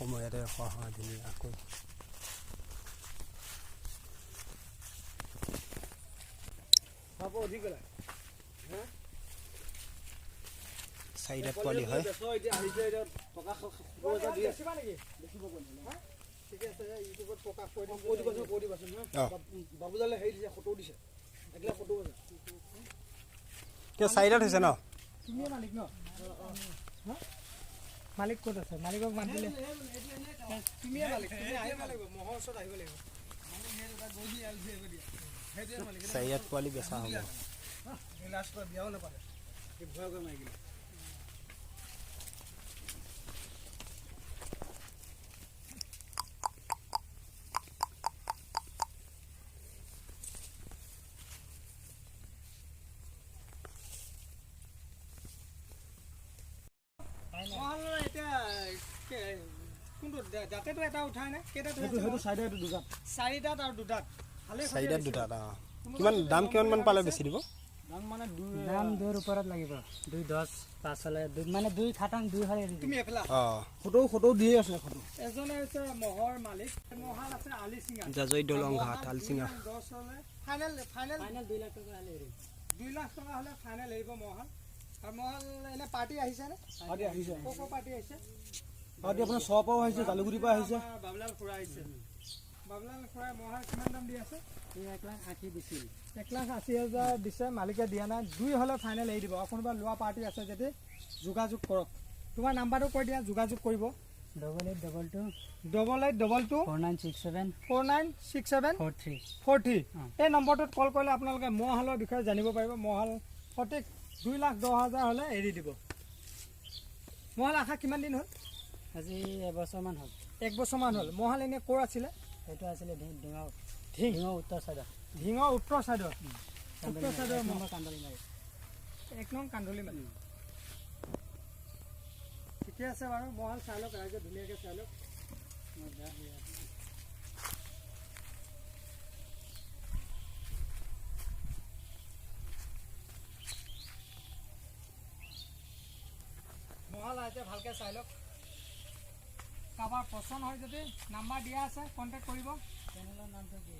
সময়তে খোৱা হয় ধুনীয়াকৈ। চাৰিটাত পোৱালি হয়। চাৰিটাত হৈছে ন? মালিক ক'ত আছে? মালিকক মাতিলে তুমিয়ে মালিক, তুমি আহিব লাগিব, মহৰ ওচৰত আহিব লাগিব। চাৰিটাত পোৱালি বেচা হ'ব। বিয়াও নাপাতে ভয় কৰি মাৰি দিলে। দাঁতেটো এটা উঠাই নে? চাৰিটাত আৰু দুটাত। চাৰিটাত দুটাত। কিমান দাম কিমান মান পালে বেছি দিব? দাম 2ৰ ওপৰত লাগিব। 2.10 5 হলে মানে 2 খাটাং 2 হলে তুমি এফলা ফটো দিয়ে আছে। ফটো এজনে হৈছে মহৰ মালিক। মহাল আছে আলিচিঙা জাজৈ দলং ঘাট আলিচিঙা। 10 হলে ফাইনেল 2 লাখ টকা হলে 2 লাখ টকা হলে ফাইনেল এৰিব মহাল। আৰু মহাল এনে পাৰ্টি আহিছে নে? পাৰ্টি আহিছে। কোকো পাৰ্টি আহিছে? পাৰ্টি আপোনাৰ 100 পাও আহিছে, জালুগুৰি পৰা আহিছে। বাবলাল খুৰা আহিছে। বাবলাল খুৰা মহাল কিমান দাম দি আছে? 1,80,000 দিছিল। 1,80,000 দিছে, মালিকে দিয়া নাই। 2 হলে ফাইনেল এৰি দিব। কোনোবা লোৱা পাৰ্টি আছে যদি যোগাযোগ কৰক। তোমাৰ নাম্বাৰটো কৈ দিয়া, যোগাযোগ কৰিব। 8822 4967 43। এই নম্বৰটোত কল কৰিলে আপোনালোকে মহালৰ বিষয়ে জানিব পাৰিব। মহাল সঠিক 2,10,000 হলে এৰি দিব। মহাল আশা কিমান দিন হ'ল? আজি এবছৰমান হ'ল। 1 বছৰমান হ'ল। মহাল এনে ক'ৰ আছিলে? সেইটো আছিলে ঢিঙৰ উত্তৰ চাইডৰ। ঢিঙৰ উত্তৰ চাইডৰ। উত্তৰ চাইডৰ কান্দলি মাৰি 1 নং কান্দলি মাৰি। ঠিকে আছে বাৰু। মহাল চাই লওক, ৰাইজে ধুনীয়াকৈ চাই লওক। মহাল ৰাইজে ভালকৈ চাই লওক। কাৰোবাৰ পচন্দ হয় যদি নাম্বাৰ দিয়া আছে, কণ্টেক্ট কৰিব। চেনেলৰ নামটো কি?